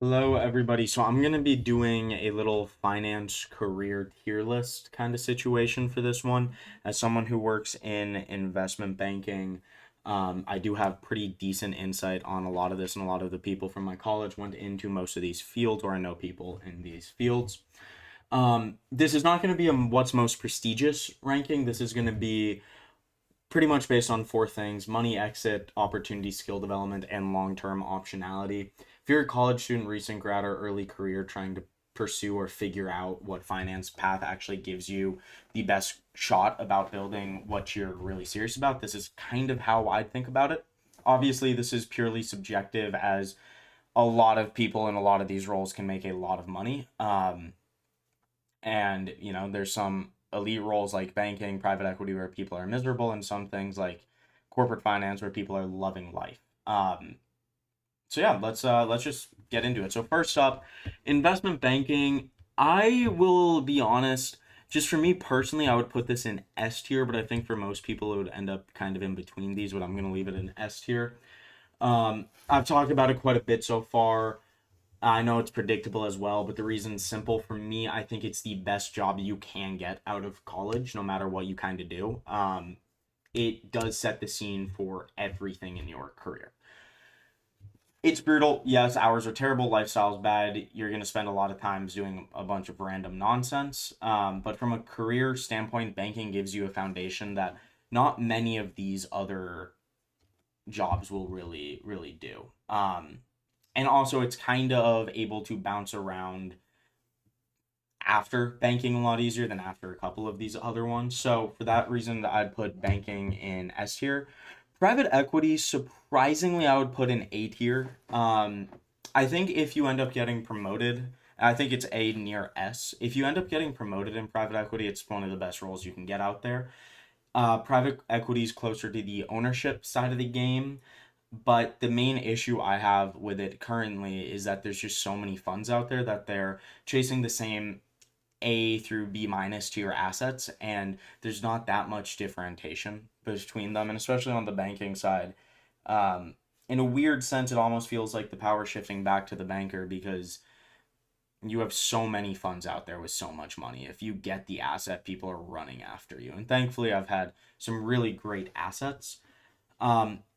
Hello, everybody. So I'm going to be doing a little finance career tier list kind of situation for this one. As someone who works in investment banking, I do have pretty decent insight on a lot of this, and a lot of the people from my college went into most of these fields, or I know people in these fields. This is not going to be a what's most prestigious ranking. This is going to be pretty much based on four things: money, exit, opportunity, skill development, and long term optionality. If you're a college student, recent grad, or early career trying to pursue or figure out what finance path actually gives you the best shot about building what you're really serious about, this is kind of how I think about it. Obviously, this is purely subjective, as a lot of people in a lot of these roles can make a lot of money. And there's some elite roles like banking, private equity, where people are miserable, and some things like corporate finance where people are loving life. So yeah, let's just get into it. So first up, investment banking. I will be honest, just for me personally, I would put this in S tier, but I think for most people it would end up kind of in between these, but I'm gonna leave it in S tier. I've talked about it quite a bit so far. I know it's predictable as well, but the reason's simple. For me, I think it's the best job you can get out of college, no matter what you kind of do. It does set the scene for everything in your career. It's brutal. Yes, hours are terrible. Lifestyle's bad. You're going to spend a lot of times doing a bunch of random nonsense. But from a career standpoint, banking gives you a foundation that not many of these other jobs will really do. And also, it's kind of able to bounce around after banking a lot easier than after a couple of these other ones. So for that reason, I'd put banking in S tier. Private equity, surprisingly, I would put in A tier. I think if you end up getting promoted, I think it's A near S. If you end up getting promoted in private equity, it's one of the best roles you can get out there. Private equity is closer to the ownership side of the game, but the main issue I have with it currently is that there's just so many funds out there that they're chasing the same A through B minus tier assets, and there's not that much differentiation between them, and especially on the banking side. Um, in a weird sense, it almost feels like the power shifting back to the banker because you have so many funds out there with so much money. If you get the asset, people are running after you. And thankfully, I've had some really great assets.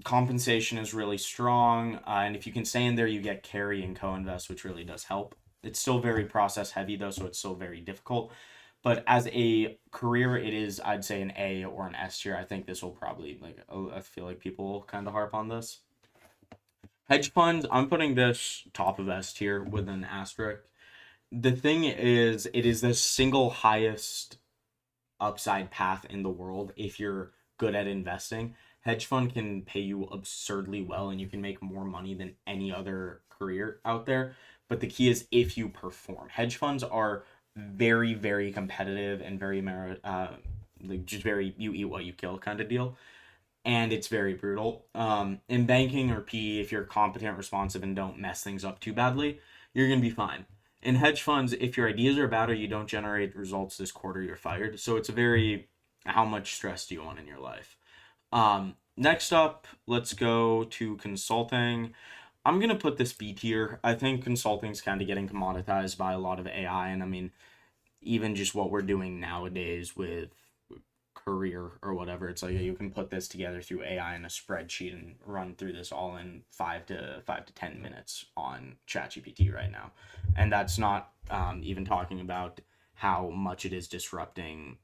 Compensation is really strong, and if you can stay in there, you get carry and co-invest, which really does help. It's still very process heavy though, so it's still very difficult. But as a career, it is, I'd say, an A or an S tier. I think this will probably I feel like people will kind of harp on this. Hedge funds, I'm putting this top of S tier with an asterisk. The thing is, it is the single highest upside path in the world if you're good at investing. Hedge fund can pay you absurdly well, and you can make more money than any other career out there. But the key is if you perform. Hedge funds are very competitive and very like just very you eat what you kill kind of deal, and it's very brutal. In banking or PE, if you're competent, responsive, and don't mess things up too badly, you're gonna be fine. In hedge funds, if your ideas are bad or you don't generate results this quarter, you're fired. So it's a very how much stress do you want in your life? Next up, let's go to consulting. I'm gonna put this B tier. I think consulting's kind of getting commoditized by a lot of AI, and I mean, even just what we're doing nowadays with career or whatever, it's like you can put this together through AI in a spreadsheet and run through this all in 5 to 10 minutes on ChatGPT right now, and that's not even talking about how much it is disrupting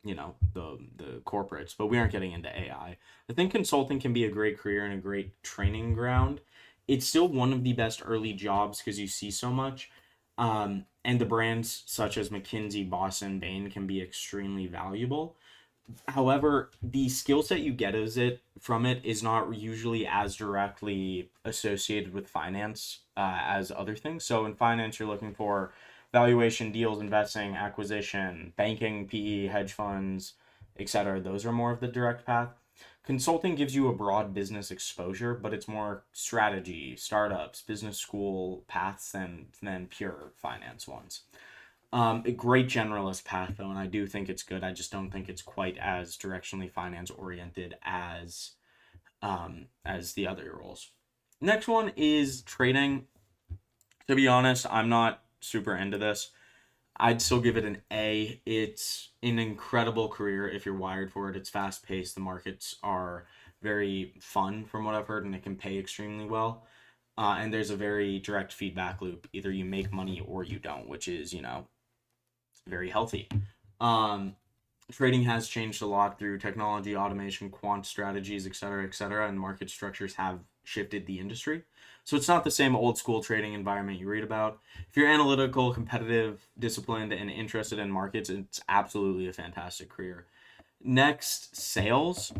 the corporates, but we aren't getting into AI. I think consulting can be a great career and a great training ground. It's still one of the best early jobs because you see so much. And the brands such as McKinsey, Boston, Bain can be extremely valuable. However, the skill set you get from it is not usually as directly associated with finance as other things. So in finance, you're looking for valuation, deals, investing, acquisition, banking, PE, hedge funds, etc. Those are more of the direct path. Consulting gives you a broad business exposure, but it's more strategy, startups, business school paths than pure finance ones. A great generalist path though, and I do think it's good. I just don't think it's quite as directionally finance oriented as the other roles. Next one is trading. To be honest, I'm not super into this. I'd still give it an A. It's an incredible career if you're wired for it. It's fast paced. The markets are very fun from what I've heard, and it can pay extremely well. And there's a very direct feedback loop. Either you make money or you don't, which is, very healthy. Um, Trading has changed a lot through technology, automation, quant strategies, et cetera, and market structures have shifted the industry. So it's not the same old school trading environment you read about. If you're analytical, competitive, disciplined, and interested in markets, it's absolutely a fantastic career. Next, sales.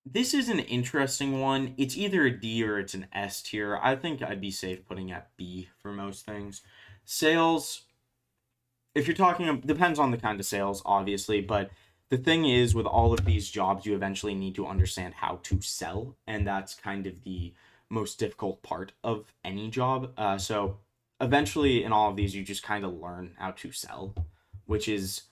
This is an interesting one. It's either a D or it's an S tier. I think I'd be safe putting at B for most things. Sales, if you're talking, depends on the kind of sales, obviously, but the thing is, with all of these jobs, you eventually need to understand how to sell, and that's kind of the most difficult part of any job. So eventually, in all of these, you just kind of learn how to sell, which is,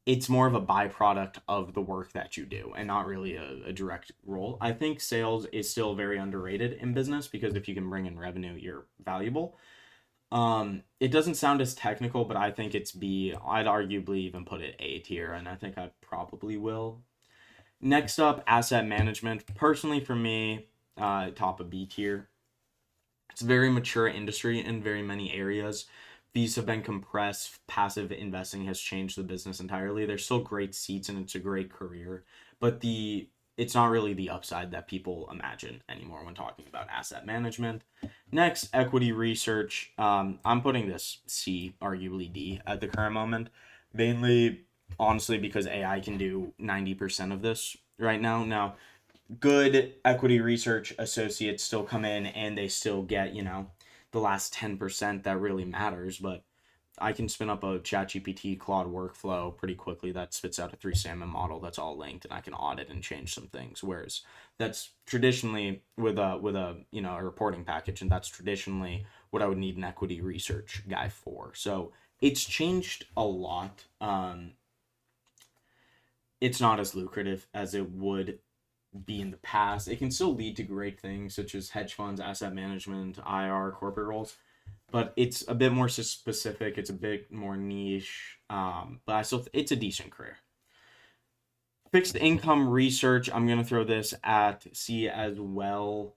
it's more of a byproduct of the work that you do and not really a direct role. I think sales is still very underrated in business because if you can bring in revenue, you're valuable. It doesn't sound as technical, but I think it's B. I'd arguably even put it A tier, and I think I probably will. Next up, asset management. Personally, for me, top of B tier. It's a very mature industry in very many areas. Fees have been compressed. Passive investing has changed the business entirely. There's still great seats and it's a great career, but it's not really the upside that people imagine anymore when talking about asset management. Next, equity research. I'm putting this C, arguably D, at the current moment, mainly honestly because AI can do 90% of this right now. Now, good equity research associates still come in and they still get, the last 10% that really matters. But I can spin up a ChatGPT Claude workflow pretty quickly that spits out a 3 salmon model that's all linked, and I can audit and change some things. Whereas that's traditionally with a reporting package, and that's traditionally what I would need an equity research guy for. So it's changed a lot. It's not as lucrative as it would be in the past. It can still lead to great things such as hedge funds, asset management, IR, corporate roles, but it's a bit more specific. It's a bit more niche, but it's a decent career. Fixed income research. I'm gonna throw this at C as well.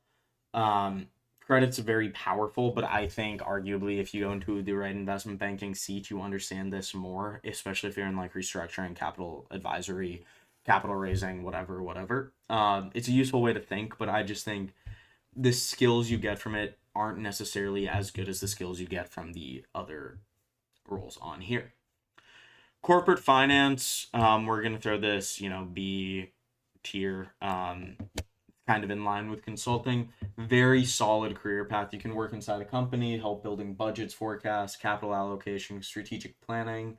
Um, Credit's very powerful, but I think arguably if you go into the right investment banking seat, you understand this more, especially if you're in like restructuring, capital advisory, capital raising, whatever. It's a useful way to think, but I just think the skills you get from it aren't necessarily as good as the skills you get from the other roles on here. Corporate finance, we're gonna throw this, B tier. Kind of in line with consulting. Very solid career path. You can work inside a company, help building budgets, forecasts, capital allocation, strategic planning.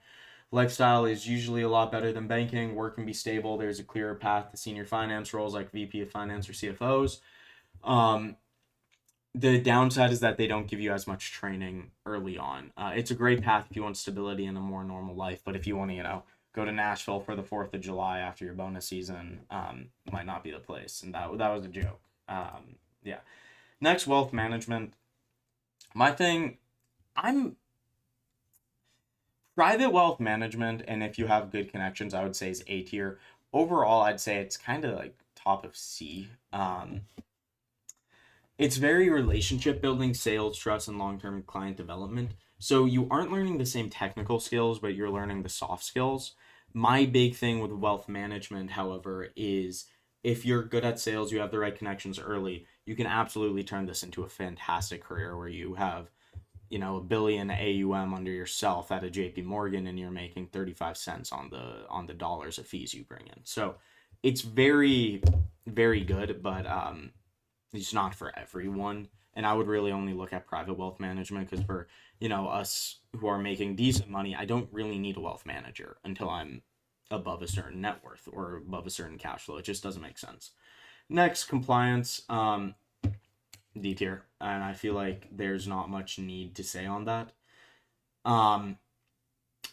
Lifestyle is usually a lot better than banking. Work can be stable. There's a clearer path to senior finance roles like VP of finance or CFOs. Um, the downside is that they don't give you as much training early on. It's a great path if you want stability and a more normal life, but if you want to, go to Nashville for the 4th of July after your bonus season, might not be the place. And that was a joke. Yeah. Next, wealth management. My thing, I'm private wealth management, and if you have good connections, I would say is A tier. Overall, I'd say it's kind of like top of C. It's very relationship building, sales, trust, and long term client development. So you aren't learning the same technical skills, but you're learning the soft skills. My big thing with wealth management, however, is if you're good at sales, you have the right connections early, you can absolutely turn this into a fantastic career where you have, a billion AUM under yourself at a JP Morgan and you're making 35 cents on the dollars of fees you bring in. So it's very, very good, but it's not for everyone. And I would really only look at private wealth management because for, us who are making decent money, I don't really need a wealth manager until I'm above a certain net worth or above a certain cash flow. It just doesn't make sense. Next, compliance, D tier. And I feel like there's not much need to say on that. Um,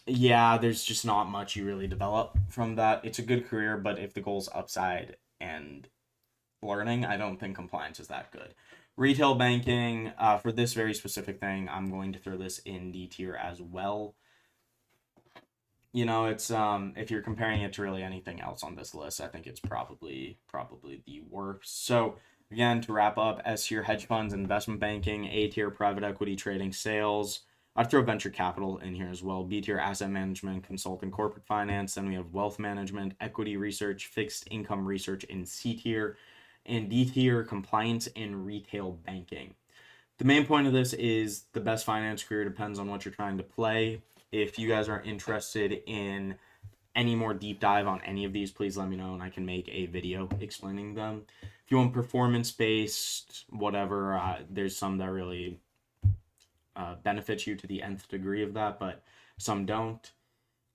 yeah, there's just not much you really develop from that. It's a good career, but if the goal's upside and learning, I don't think compliance is that good. Retail banking, for this very specific thing, I'm going to throw this in D tier as well. You know, it's if you're comparing it to really anything else on this list, I think it's probably the worst. So again, to wrap up, S tier hedge funds, investment banking, A tier private equity trading, sales. I'd throw venture capital in here as well. B tier asset management, consulting, corporate finance. Then we have wealth management, equity research, fixed income research in C tier, and D tier compliance and retail banking. The main point of this is the best finance career depends on what you're trying to play. If you guys are interested in any more deep dive on any of these, please let me know and I can make a video explaining them. If you want performance based, whatever, there's some that really benefit you to the nth degree of that, but some don't.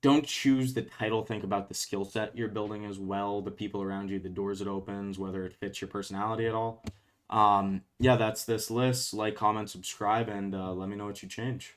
Don't choose the title, think about the skill set you're building as well, the people around you, the doors it opens, whether it fits your personality at all. Yeah, that's this list. Like, comment, subscribe, and let me know what you change.